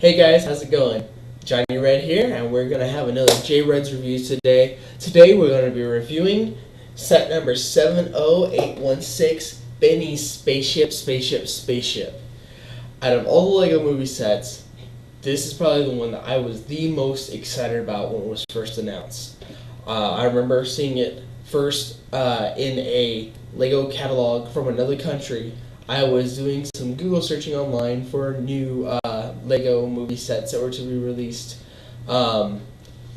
Hey guys, how's it going? Johnny Red here, and we're going to have another J-Reds reviews today. Today we're going to be reviewing set number 70816, Benny's Spaceship Spaceship Spaceship. Out of all the LEGO movie sets, this is probably the one that I was the most excited about when it was first announced. I remember seeing it first in a LEGO catalog from another country. I was doing some Google searching online for new LEGO movie sets that were to be released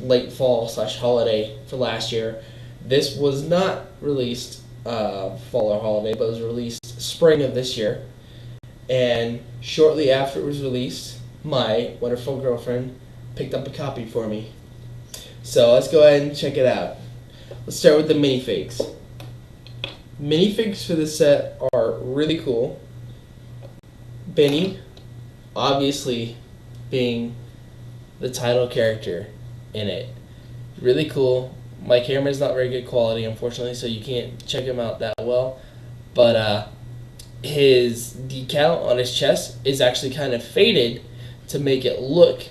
late fall/holiday for last year. This was not released fall or holiday, but it was released spring of this year. And shortly after it was released, my wonderful girlfriend picked up a copy for me. So let's go ahead and check it out. Let's start with the minifigs. Minifigs for this set are really cool. Benny, obviously being the title character in it. Really cool. My camera's not very good quality, unfortunately, so you can't check him out that well. But his decal on his chest is actually kind of faded to make it look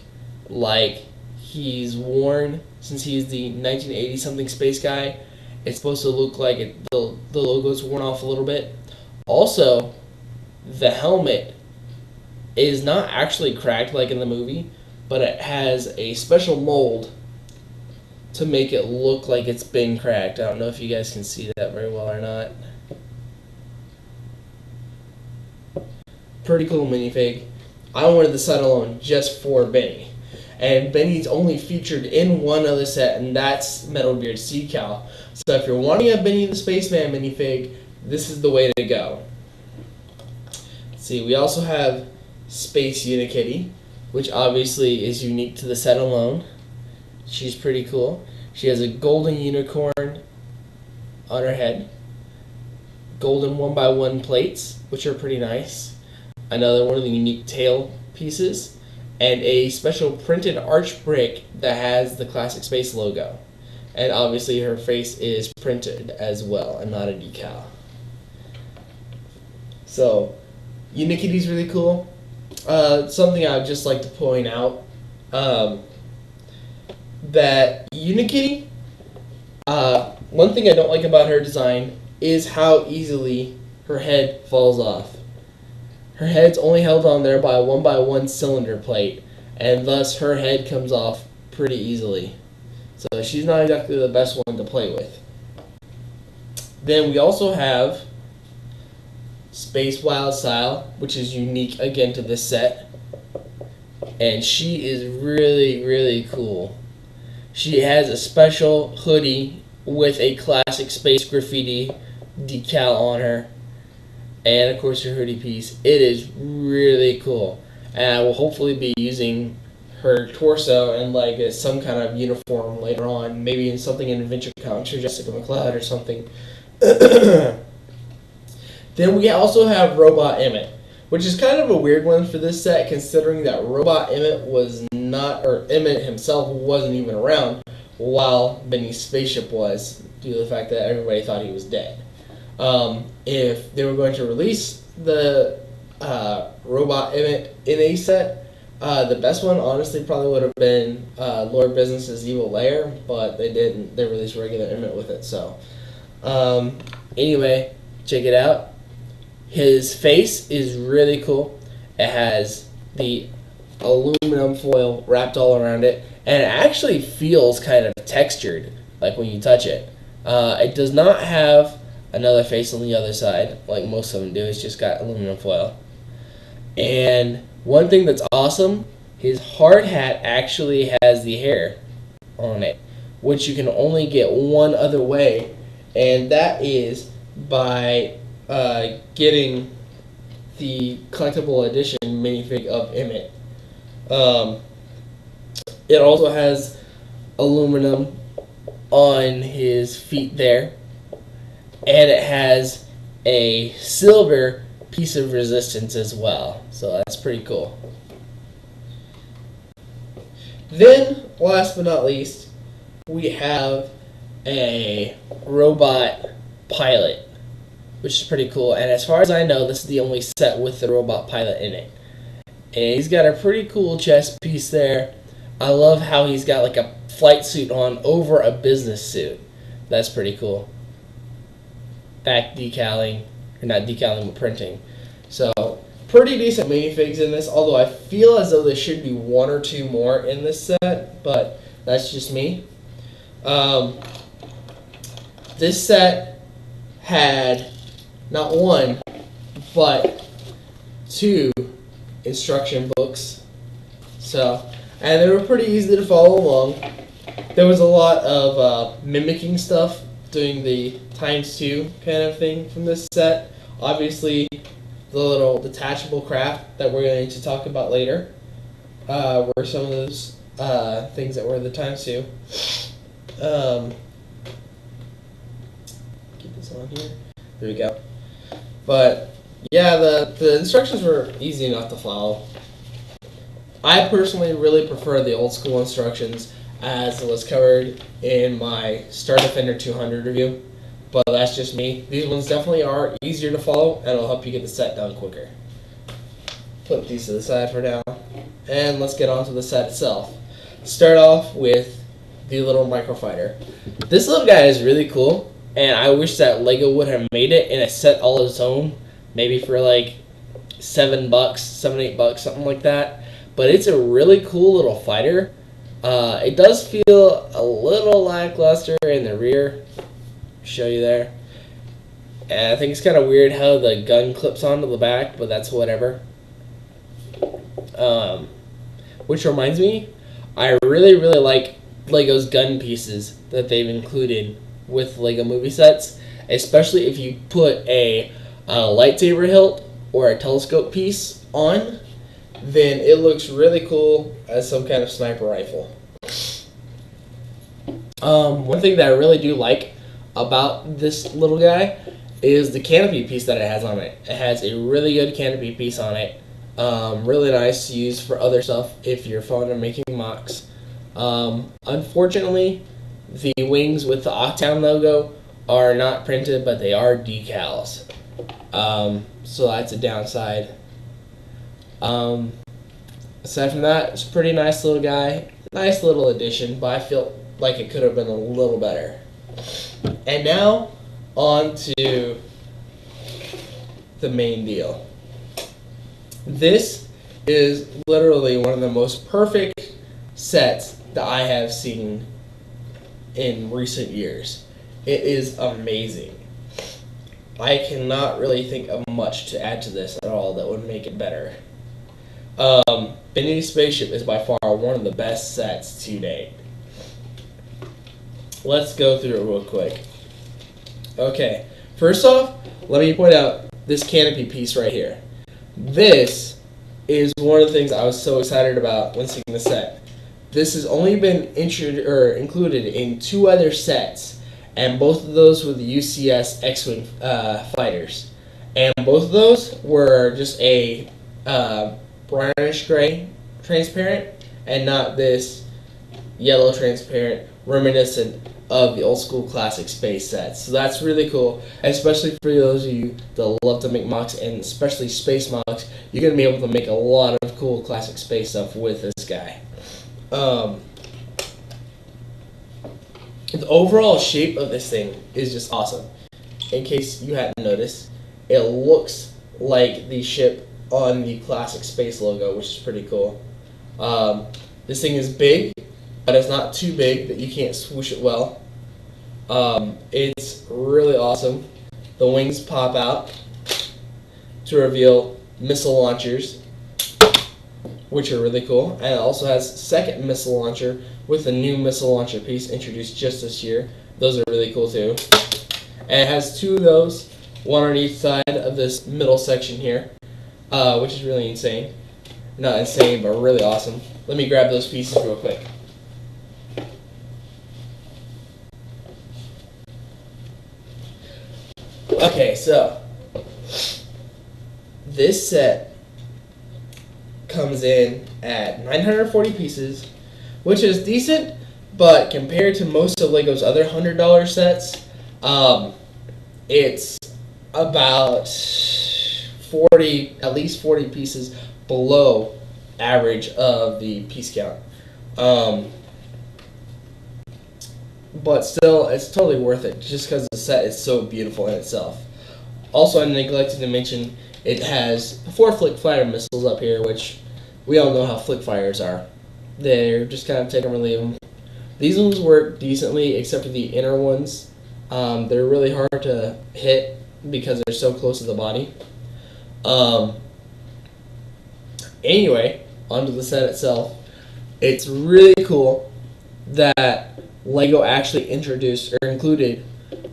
like he's worn, since he's the 1980-something space guy. It's supposed to look like the logo's worn off a little bit. Also, the helmet is not actually cracked like in the movie, but it has a special mold to make it look like it's been cracked. I don't know if you guys can see that very well or not. Pretty cool minifig. I wanted the set alone just for Benny. And Benny's only featured in one other set, and that's Metalbeard's decal. So if you're wanting a Benny the Spaceman minifig, this is the way to go. Let's see, we also have Space Unikitty, which obviously is unique to the set alone. She's pretty cool. She has a golden unicorn on her head, golden 1x1 plates, which are pretty nice, another one of the unique tail pieces, and a special printed arch brick that has the Classic Space logo. And obviously her face is printed as well and not a decal. So, Unikitty's really cool. Something I would just like to point out, that Unikitty, one thing I don't like about her design is how easily her head falls off. Her head's only held on there by a 1x1 cylinder plate, and thus her head comes off pretty easily. So she's not exactly the best one to play with. Then we also have Space Wild Style, which is unique again to this set. And she is really, really cool. She has a special hoodie with a Classic Space graffiti decal on her. And of course her hoodie piece. It is really cool. And I will hopefully be using her torso and like some kind of uniform later on, maybe in something in Adventure Comics or Jessica McLeod or something. Then we also have Robot Emmett, which is kind of a weird one for this set, considering that Robot Emmett was not, or Emmett himself wasn't even around while Benny's spaceship was, due to the fact that everybody thought he was dead. If they were going to release the Robot Emmett in a set, the best one honestly probably would have been Lord Business's Evil Lair, but they didn't. They released regular Emmett with it. So anyway, check it out. His face is really cool. It has the aluminum foil wrapped all around it, and it actually feels kind of textured, like when you touch it. It does not have another face on the other side, like most of them do. It's just got aluminum foil. And one thing that's awesome, his hard hat actually has the hair on it, which you can only get one other way, and that is by getting the collectible edition minifig of Emmett. It also has aluminum on his feet there, and it has a silver piece of resistance as well, so that's pretty cool. Then, last but not least, we have a robot pilot, which is pretty cool. And as far as I know, this is the only set with the robot pilot in it. And he's got a pretty cool chest piece there. I love how he's got like a flight suit on over a business suit. That's pretty cool. Back decaling, or not decaling, but printing. So, pretty decent minifigs in this, although I feel as though there should be one or two more in this set, but that's just me. This set had not one, but two instruction books. So, and they were pretty easy to follow along. There was a lot of mimicking stuff, doing the ×2 kind of thing from this set. Obviously, the little detachable craft that we're going to talk about later were some of those things that were the ×2. Keep this on here. There we go. But yeah, the instructions were easy enough to follow. I personally really prefer the old school instructions, as was covered in my Star Defender 200 review. But that's just me. These ones definitely are easier to follow, and it'll help you get the set done quicker. Put these to the side for now, and let's get on to the set itself. Start off with the little microfighter. This little guy is really cool, and I wish that LEGO would have made it in a set all its own, maybe for like $7, $7, $8, something like that. But it's a really cool little fighter. It does feel a little lackluster in the rear. Show you there. And I think it's kind of weird how the gun clips onto the back, but that's whatever. Which reminds me, I really like LEGO's gun pieces that they've included with LEGO movie sets, especially if you put a lightsaber hilt or a telescope piece on, then it looks really cool as some kind of sniper rifle. One thing that I really do like about this little guy is the canopy piece that it has on it. It has a really good canopy piece on it. Really nice to use for other stuff if you're fond of making mocks. Unfortunately, the wings with the Octown logo are not printed, but they are decals. So that's a downside. Aside from that, it's a pretty nice little guy. Nice little addition, but I feel like it could have been a little better. And now, on to the main deal. This is literally one of the most perfect sets that I have seen in recent years. It is amazing. I cannot really think of much to add to this at all that would make it better. Benny's Spaceship is by far one of the best sets to date. Let's go through it real quick. Okay, first off, let me point out this canopy piece right here. This is one of the things I was so excited about when seeing the set. This has only been included in 2 other sets, and both of those were the UCS X-Wing fighters. And both of those were just a brownish gray transparent, and not this yellow transparent reminiscent of the old school classic space sets. So that's really cool, especially for those of you that love to make mocks, and especially space mocks. You're going to be able to make a lot of cool classic space stuff with this guy. The overall shape of this thing is just awesome. In case you hadn't noticed, it looks like the ship on the classic space logo, which is pretty cool. This thing is big, but it's not too big that you can't swoosh it well. It's really awesome. The wings pop out to reveal missile launchers, which are really cool. And it also has a second missile launcher with a new missile launcher piece introduced just this year. Those are really cool too. And it has 2 of those, one on each side of this middle section here, which is really insane. Not insane, but really awesome. Let me grab those pieces real quick. Okay, so this set comes in at 940 pieces, which is decent, but compared to most of LEGO's other $100 sets, it's about at least 40 pieces below average of the piece count. But still, it's totally worth it just because the set is so beautiful in itself. Also, I neglected to mention it has 4 flick fire missiles up here, which we all know how flick fires are. They're just kind of take them or leave them. These ones work decently, except for the inner ones. They're really hard to hit because they're so close to the body. Anyway, onto the set itself. It's really cool that LEGO actually introduced or included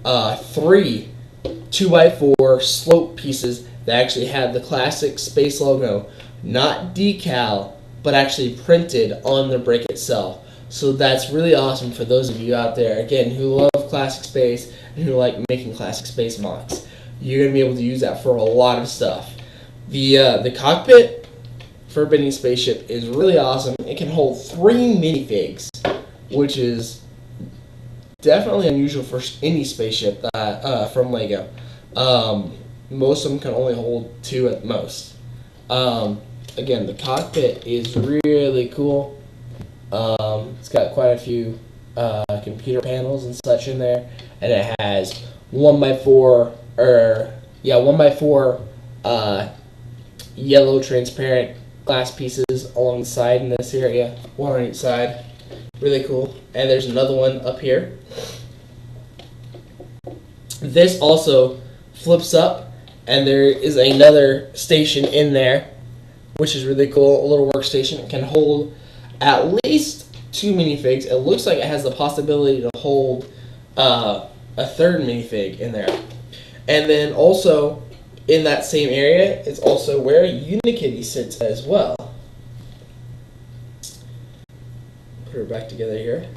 3 2x4 slope pieces that actually have the classic space logo, not decal, but actually printed on the brick itself. So that's really awesome for those of you out there, again, who love classic space and who like making classic space MOCs. You're going to be able to use that for a lot of stuff. The cockpit for Benny's spaceship is really awesome. It can hold 3 minifigs, which is definitely unusual for any spaceship from LEGO. Most of them can only hold 2 at most. Again, the cockpit is really cool. It's got quite a few computer panels and such in there, and it has 1x4 yellow transparent glass pieces along the side in this area, 1 on each side. Really cool. And there's another one up here. This also flips up, and there is another station in there, which is really cool. A little workstation. It can hold at least 2 minifigs. It looks like it has the possibility to hold a 3rd minifig in there. And then also in that same area is also where Unikitty sits as well. Put her back together here.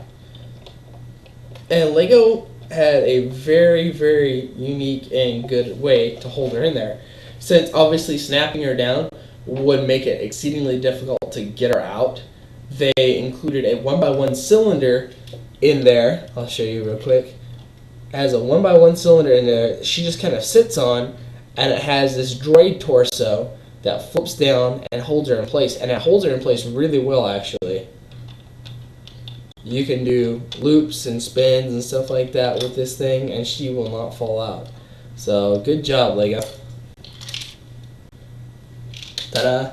And LEGO had a very, very unique and good way to hold her in there. Since obviously snapping her down would make it exceedingly difficult to get her out, they included a 1x1 cylinder in there. I'll show you real quick. It has a 1x1 cylinder in there she just kind of sits on, and it has this droid torso that flips down and holds her in place. And it holds her in place really well, actually. You can do loops and spins and stuff like that with this thing, and she will not fall out. So, good job, LEGO. Ta-da!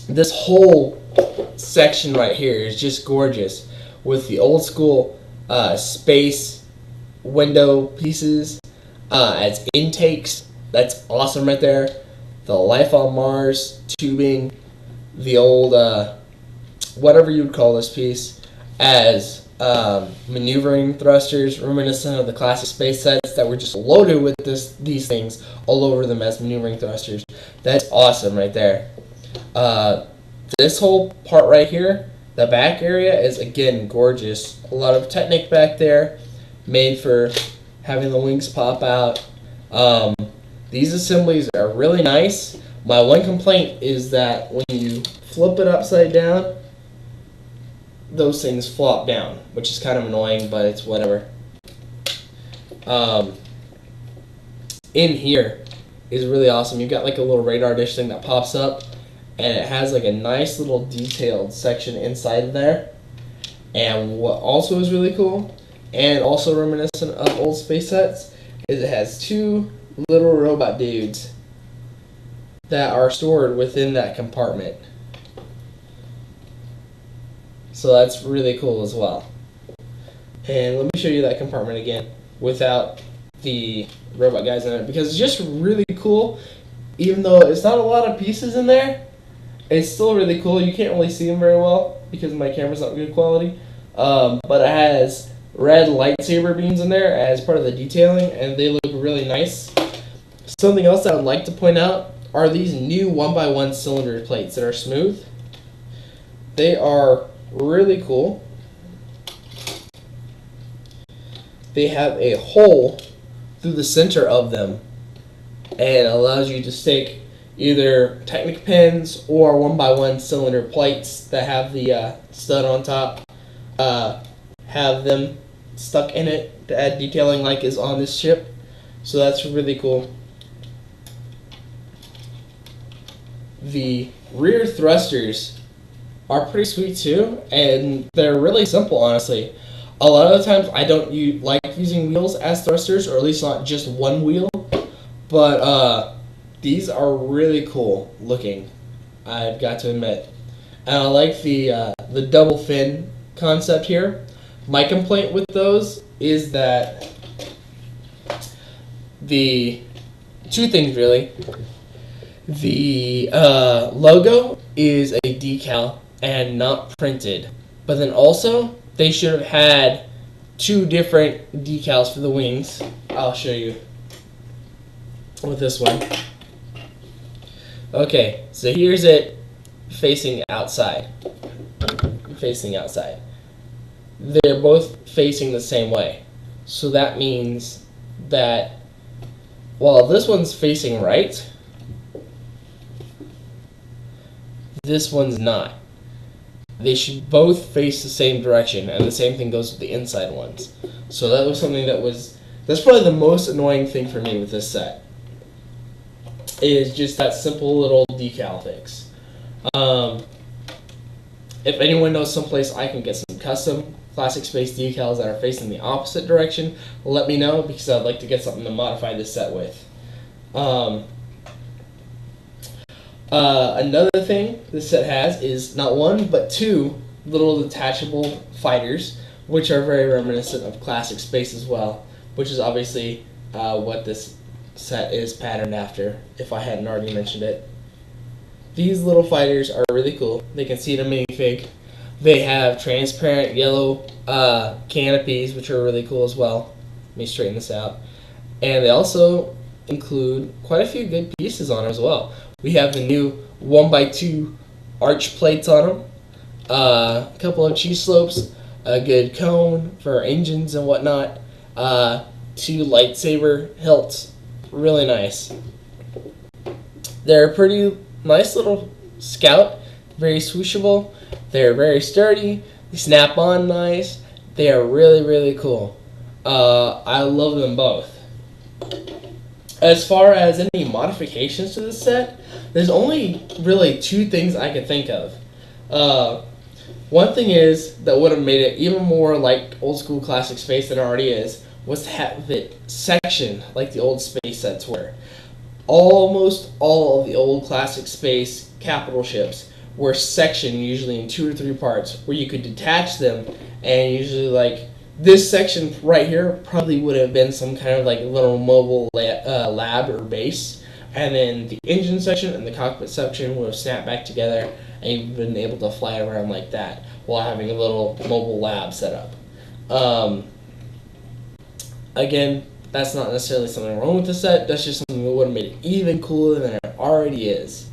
This whole section right here is just gorgeous, with the old school space window pieces as intakes. That's awesome right there. The Life on Mars tubing, the old whatever you would call this piece, as maneuvering thrusters, reminiscent of the classic space sets that were just loaded with these things all over them as maneuvering thrusters. That's awesome right there. This whole part right here, the back area, is again gorgeous. A lot of Technic back there, made for having the wings pop out. These assemblies are really nice. My one complaint is that when you flip it upside down, those things flop down, which is kind of annoying, but it's whatever. In here is really awesome. You've got like a little radar dish thing that pops up, and it has like a nice little detailed section inside of there. And what also is really cool, and also reminiscent of old space sets, is it has 2 little robot dudes that are stored within that compartment. So that's really cool as well. And let me show you that compartment again without the robot guys in it, because it's just really cool. Even though it's not a lot of pieces in there, it's still really cool. You can't really see them very well because my camera's not good quality. But it has red lightsaber beams in there as part of the detailing, and they look really nice. Something else that I would like to point out are these new 1x1 cylinder plates that are smooth. They are really cool. They have a hole through the center of them, and it allows you to stick either Technic pins or 1x1 cylinder plates that have the stud on top, have them stuck in it to add detailing like is on this ship. So that's really cool. The rear thrusters are pretty sweet too, and they're really simple, honestly. A lot of the times I don't like using wheels as thrusters, or at least not just one wheel, but these are really cool looking, I've got to admit. And I like the double fin concept here. My complaint with those is that the two things really. The logo is a decal and not printed, but then also they should have had two different decals for the wings. I'll show you with this one. Okay, so here's it facing outside. Facing outside. They're both facing the same way. So that means that while this one's facing right, this one's not. They should both face the same direction, and the same thing goes with the inside ones. So that was something that's probably the most annoying thing for me with this set, is just that simple little decal fix. If anyone knows someplace I can get some custom Classic Space decals that are facing the opposite direction, let me know, because I'd like to get something to modify this set with. Another thing this set has is not one, but two little detachable fighters, which are very reminiscent of Classic Space as well, which is obviously what this set is patterned after, if I hadn't already mentioned it. These little fighters are really cool. They can see in a minifig. They have transparent yellow canopies, which are really cool as well. Let me straighten this out. And they also include quite a few good pieces on them as well. We have the new 1x2 arch plates on them, a couple of cheese slopes, a good cone for engines and whatnot, two lightsaber hilts. Really nice. They're a pretty nice little scout, very swooshable. They're very sturdy. They snap on nice. They are really, really cool. I love them both. As far as any modifications to this set, there's only really two things I can think of. One thing is that would have made it even more like old school Classic Space than it already is, was to have it sectioned like the old Space sets were. Almost all of the old Classic Space capital ships were sectioned usually in 2 or 3 parts, where you could detach them, and usually like this section right here probably would have been some kind of like little mobile lab or base, and then the engine section and the cockpit section would have snapped back together, and you've been able to fly around like that while having a little mobile lab set up. Again, that's not necessarily something wrong with the set. That's just something that would have made it even cooler than it already is.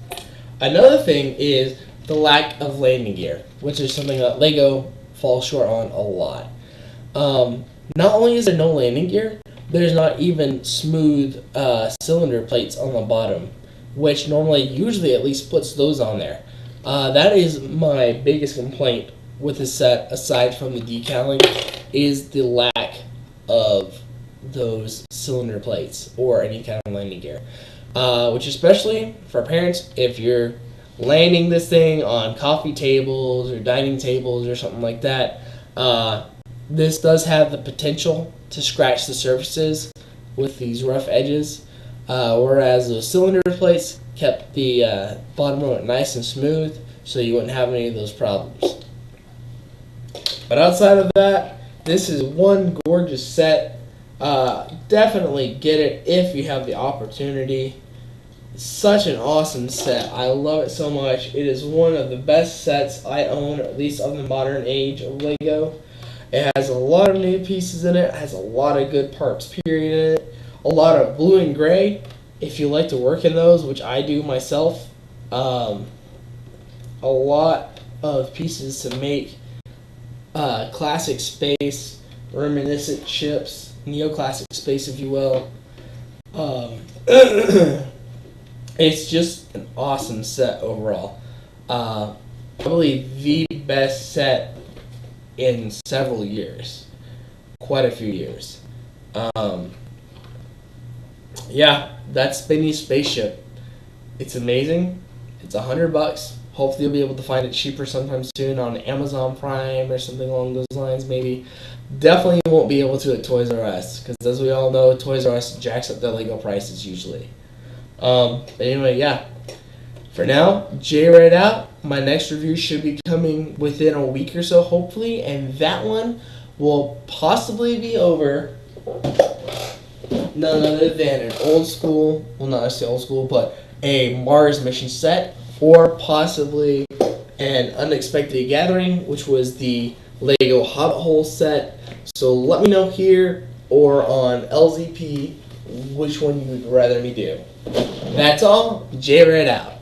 Another thing is the lack of landing gear, which is something that LEGO falls short on a lot. Not only is there no landing gear, there's not even smooth cylinder plates on the bottom, which normally usually at least puts those on there. That is my biggest complaint with this set, aside from the decaling, is the lack of those cylinder plates or any kind of landing gear. Which, especially for parents, if you're landing this thing on coffee tables or dining tables or something like that, this does have the potential to scratch the surfaces with these rough edges, whereas those cylinder plates kept the bottom of it nice and smooth, so you wouldn't have any of those problems. But outside of that, this is one gorgeous set. Definitely get it if you have the opportunity. Such an awesome set. I love it so much. It is one of the best sets I own, at least of the modern age of LEGO. It has a lot of new pieces in it. It has a lot of good parts period in it. A lot of blue and gray, if you like to work in those, which I do myself. A lot of pieces to make Classic Space, reminiscent ships, neoclassic space, if you will. It's just an awesome set overall. Probably the best set in several years. Quite a few years. Yeah, that's Spaceship Spaceship. It's amazing. It's $100. Hopefully you'll be able to find it cheaper sometime soon on Amazon Prime or something along those lines maybe. Definitely won't be able to at Toys R Us, because as we all know, Toys R Us jacks up their Lego prices usually. But anyway, yeah. For now, J-Red out. My next review should be coming within a week or so, hopefully, and that one will possibly be over none other than an old school, well, not necessarily old school, but a Mars mission set, or possibly an Unexpected Gathering, which was the Lego Hobbit Hole set. So let me know here or on LZP which one you would rather me do. That's all. J-Red out.